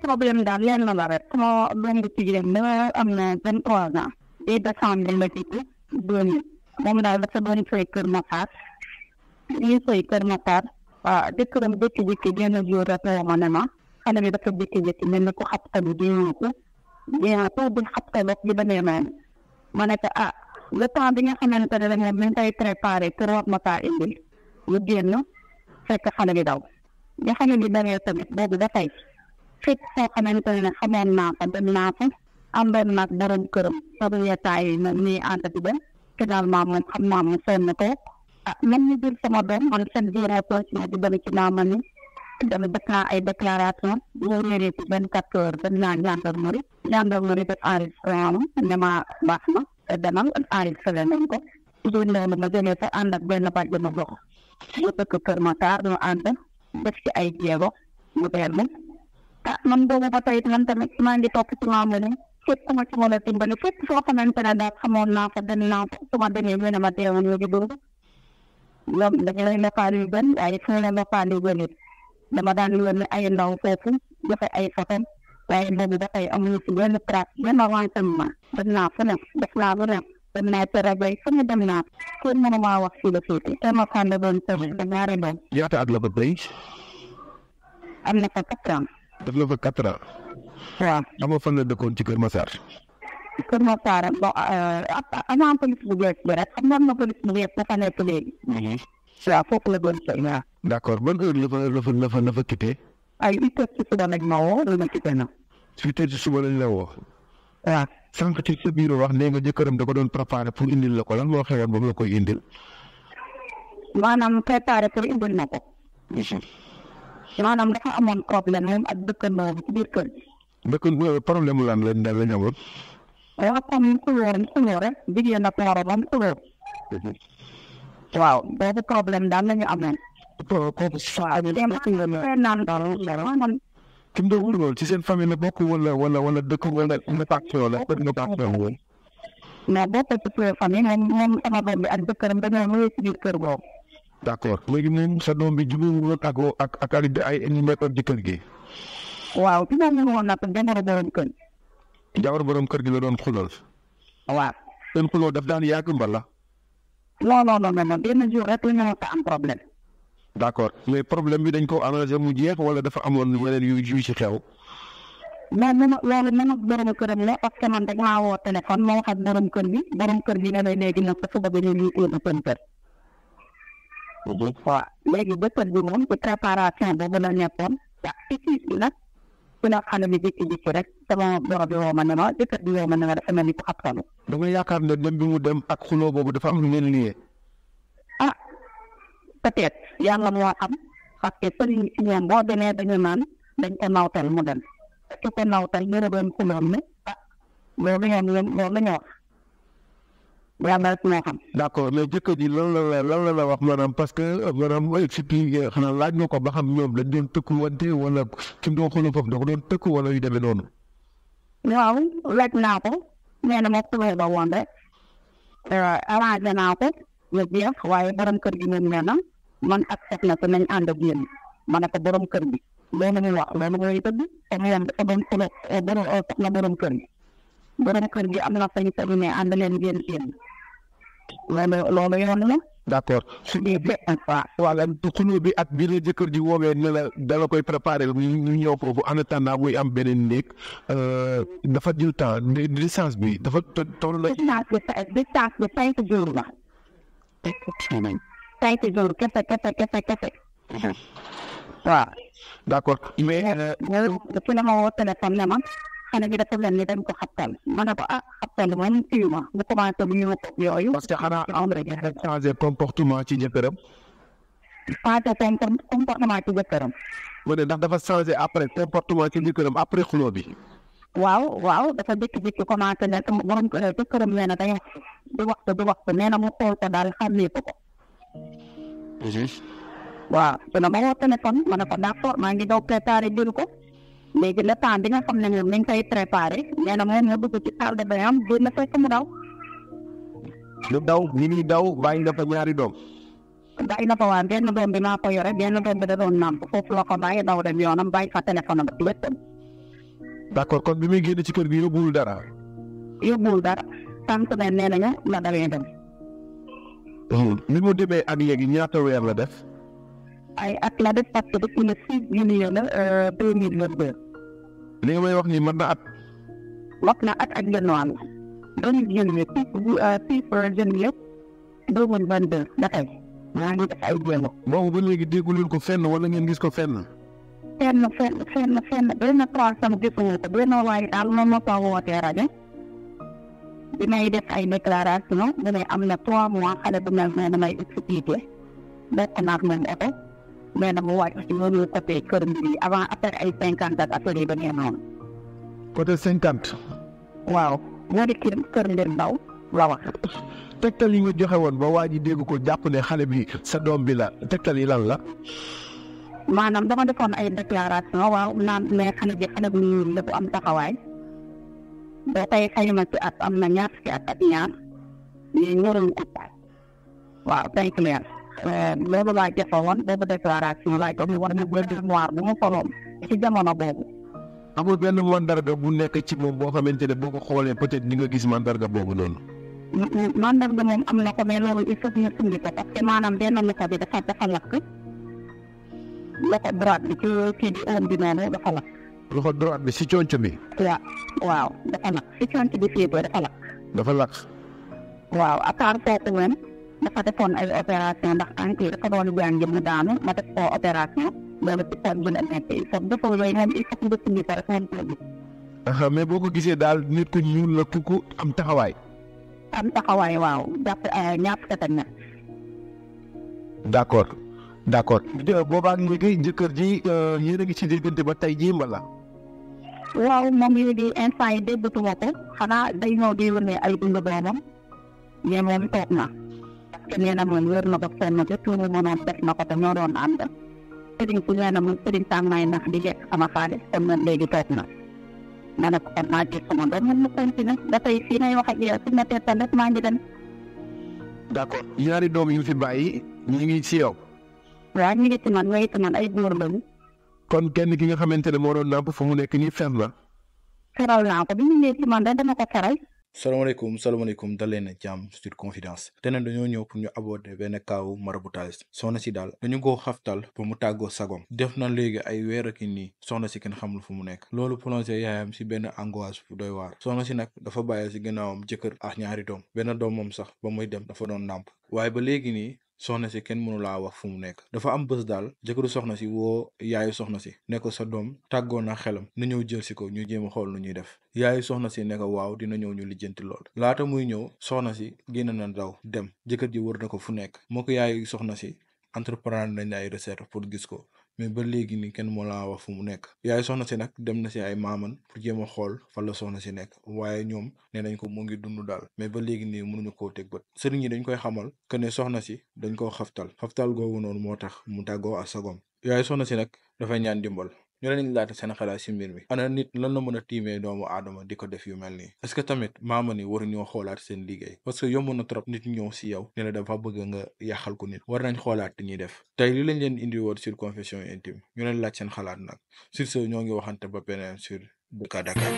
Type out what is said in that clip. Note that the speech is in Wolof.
problème daal lenn la rek sama doom bu jigéen dama am na 23 ans et décembre la tudd doon moom daal dafa doon fay Kër Massar ñuy fay Kër Massar waaw dëkkëram jékki-jékki benn jour rek ma ne ma xale bi dafa jékki-jékki mel ni ko xabtalu di ko bu xabtalu di ba nee ma ne ko le temps bi nga xamante ne moom mi ngi koy préparé pour war ma kaa indil ñu génn fekk xale bi daw nga xale bi dawee tamit boobu dafay fekk soo xamante ne xamoon naa ko dem naa fa àndoon nag borom këram sama yetaay yi nii ànd di dem finalement moom xam naa mu sonn ko man ñu jël sama doom man seen génération di bëri ci naa ma ni dama def naa ay déclaration boo réeree ci 24 heures dañ naa gendarmerie def enregistrement ne ma baax na te demal enregistré nañ ko toujours noonu ma jëlee fa ànd ak benn bàjjenu gox mu dëkk Kër Massar ñu ànd def ci ay jéego mu dellu man boobu ba tey man tamit maa ngi topp ci maamu ne fépp ku ma ci mën a dimbali fépp foo xamante ne daal xamoon naa ko dem naa ko su ma demee ñu ne ma teewoon ñu ngi dund loolu dañu lay lefaal yu gën waaye su la lefaal yu gën it dama daan yónni ay ndaw foofu joxe ay photo waaye boobu ba tey amuñu ci benn trace benn renseignement dem naa fu ne def naa lu ne dem naa Pérégué fu ne dem naa pour mënuma wax fii la tuuti te ma fànn doon tëb da ñaari doom. ñaata at la ba tey. am na fa 4 ans. def na fa 4 ans. waaw. amoo fan la dëkkoon ci Kër Massar. Kër Massar bon avant police bu bees bi rek xam nga ma police bu bees dafa nekk léegi. waaw foofu la doon sëy waaw. d'accord ban heure la fa quitté. ay 8 heures ci suba lañ ma woo la ma quitté na. 8 heures ci suba lañ la woo. waaw. sànq ci sa biir wax nee nga jëkkëram da ko doon préparé pour indil la ko lan moo xewoon ba mu la koy indil. maanaam préparé pour indil na ko. maanaam dafa amoon problème moom ak dëkkandoo bi ci biir kër gi. problème mu lan la ñamoon. waaw comme xulóo rek jigéen ak moromam xulóo. waaw boobu problème daal la ñu amoon. kooku saa ki mu doon wóor ci seen famille la bokk wala dëkk wala mutation la mutation woon. mais bokk ci famille moom sama doom bi ak dëkkëram dañoo ñëw ci biir kër boobu. d'accord léegi moom sa doom bi jubluwul ak ay méthode ci kër gi. waaw ci moom woon nag jamono borom kër. jamono borom kër gi la doon xulal. waaw. seen xuloo daf daan yàgg mbala. non benn jour rek la ñu am problème. d'accord mais problème bi dañ ko arrangé mu jeex wala dafa amoon yeneen yu ci xew. mais loolu nag borom këram la parce que man damaa woo téléphone moo wax ak borom kër gi ne la léegi nag dafa bëgg ñu utal seen kër. waaw léegi bëccëg bi moom ci préparation boobu la nekkoon waaw ci bi nag ku ne xale bi jékki-jékki rek sama borom bi woo ma ne ma jëkkër bi woo ma ne ma dafa mel ni ku xabtalu. da nga yaakaar ne dem bi mu dem ak xuloo boobu dafa am lu leen lié. peut-être yàlla moo xam parce que sëriñ si ñoom boo demee dañu naan dañ ko nawtal mu dem su ko nawtal ñu ne doon xuloon ne loolu la ñu wax yàlla rek moo xam. d'accord mais jëkkër ji lan la wax maanaam parce que maanaam expliqué xanaa laaj nga ko ba xam ñoom dañ doon tëkku wante wala ki mu doon xuloo foofu da ko doon tëkku wala yu demee noonu. waaw laaj naa ko nee na ma xuloo ba woon rek arrangé naa ko nga jeex waaye borom kër gi moom nee na man accepté na ko nañ ànd ak yéen ma ne ko borom kër gi loolu muy wax loolu mooy dëgg te moom dafa doon xuloo soxla borom kër gi borom kër gi am na sañ-sañ ne ànd leen ngeen génn loolu yoon la. d'accord su dee wala xuloo bi at bi la jëkkër ji woowee ne la dala koy préparer ñu ñëw foofu en attendant muy am beneen néeg dafa jël temps distance bi dafa toll la. distance bi 5 jours la. 5 jours kese. waaw. d'accord mais. fu ne ma woo téléphone ne ma xale bi dafa mel ni dañ ko xabtal ma ne ko xabtal moom kii ma bu commencé bu ñu yooyu. parce que xanaa am na changer comportement ci jëkkëram. comportement ci jëkkëram. mu ne ndax dafa changer après comportement ci jëkkëram après xuloo bi. waaw dafa jékki-jékki commencé ne sama borom jëkkëram nee na day di wax nee na mu xool ko daal xàmmee ko. waaw dina ma woo téléphone ma ne ko d'accord maa ngi daw préparé jël ko léegi le temps bi nga xam ne moom mi ngi koy préparé nee na moom nga bëgg ci salle de bain am bu na fekk mu daw. lu daw ni muy daw bàyyi na fa ñaari doom. bàyyi na fa waa benn doom bi maa ko yore benn doom bi da doon nàmp foofu la ko bàyyi daw dem yoonam bàyyi fa téléphone am ci wetam. d'accord kon bi muy génn ci kër gi yóbbuwul dara. yóbbuwul dara tant ne nee nañu la dawee dem. ni mu demee ak léegi ñaata weer la def. ay at la def parce que depuis le 6 juillet la 2022. li nga may wax nii mën na at. wax na at ak genn wàll. 2022 6 janvier 2022 ba tey maa ngi def ay jéego. boobu ba léegi dégguleen ko fenn wala ngeen gis ko fenn. fenn benn transam gisuñu ko benn waaye daal moom moo ko wootee rajo bi may def ay déclaration damay am na 3 mois xale bu mel ne damay expliqué bokk naa ak moom oto mais nag mu wàcc ci yoonu côté kër bi avant après ay 50 ak affaire yi ba nee noonu. côté 50. waaw ñoo di kër Mbir Ndaw la wax. tegtal yi nga joxe woon ba waa ji dégg ko jàpp ne xale bi sa doom bi la tegtal yi lan la. maanaam dama defoon ay déclaration waaw naan mais xale bi la bu am taxawaay ba tey xayma ci at am na ñaar fukki at ak ñaar ñu ñoroon at waaw tey clair loolu laa defe woon boobu déclaration laay ko mu war na benn mémoire bu mu foloon ci jamono boobu. amul benn mandarga bu nekk ci moom boo xamante ne boo ko xoolee peut-être di nga gis mandarga boobu noonu. mandarga moom am na ko mais loolu il faut ñu sumbi ko parce que maanaam benn loxo bi dafa lakk loxo droite bi ci kii di oom bi noonu dafa lakk. loxo droite bi si conc bi. waaw dafa lakk si conc bi fii dafa lakk. dafa lakk. waaw à part foofu même dafa defoon ay opération ndax tànk yi dafa doon jàng mu daanu ma def ko opération loolu ci tool bi la nekk il faut dafa yooyu moom il faut nga sumbi ko rek moom tool bi. mais boo ko gisee daal nit ku ñuul la ku am taxawaay. am taxawaay waaw jàpp ñaar fukki na. d'accord boobaa léegi jëkkër ji yéen a ngi ci diggante ba tey jii mbala. waaw moom léegi instant yi déggatuma ko xanaa day ñëw di wane ay dund doomam mais moom toog na parce que nee na moom wér na ko sonn te tuuti mënoon def na ko te ñoo doon ànd sëriñ si nee na moom sëriñ tàng naay nax di lekk sama xaalis kon nag léegi toog na ma ne ko kon naa gis sama doom man mu continué ba tey fii nay wax ak yow su ma teetal rek maa ngi dem. d'accord ñaari doom yu fi bàyyi ñu ngi ci yow. waaw ñu ngi ci man waaye itam ay góor lañu. kon kenn ki nga xamante ne moo doon nàmp fa mu nekk nii fer na. feral naa ko bi ñu ñëwee ci man rek dama ko feral. salaamaaleykum dal leen jàmm Sud Confidence te ne dañoo ñëw pour ñu aborder benn kaawu maraboutage soxna si daal dañu ko xaftal pour mu tàggoo sagom def na léegi ay weer ak nii soxna si kenn xamul fu mu nekk loolu plongé yaayam si benn angoisse bu doy waar soxna si nag dafa bàyyi si gannaawam jëkkër ak ñaari doom benn doom moom sax ba muy dem dafa doon nàmp waaye ba léegi nii soxna si kenn mënu laa wax fu mu nekk dafa am bés daal jëkkëru soxna si woo yaayu soxna si ne ko sa doom tàggoo na xelam na ñëw jël si ko ñu jéem a xool nu ñuy def yaayu soxna si ne ko waaw dina ñëw ñu lijjanti lool laata muy ñëw soxna si génn na daw dem jëkkër ji wër na ko fu nekk moo ko yaayu soxna si entreprendre nañ ay recette pour gis ko mais ba léegi ni kenn moo laa wax fu mu nekk yaayu soxna si nag dem na si ay maaman pour jéem a xool fan la soxna si nekk waaye ñoom nee nañ ko mu ngi dund daal mais ba léegi nii mënuñu koo teg bët sëriñ yi dañ koy xamal que ne soxna si dañ koo xaftal googu noonu moo tax mu tàggoo ak sagom yaayu soxna si nag dafay ñaan dimbal ñu leen laata seen xalaat si mbir mi ana nit lan la mën a tiimee doomu aadama di ko def yu mel nii est-ce que tamit maama ni waru ñoo xoolaat seen liggéey parce que yomb na trop nit ñëw si yow ne la dafa bëgg nga yàqal ko nit war nañ xoolaat te ñuy def tey li lañ leen indi woon sur confession intime ñu leen laaj seen xalaat nag sur ce ñoo ngi waxante ba beneen sur Dakar.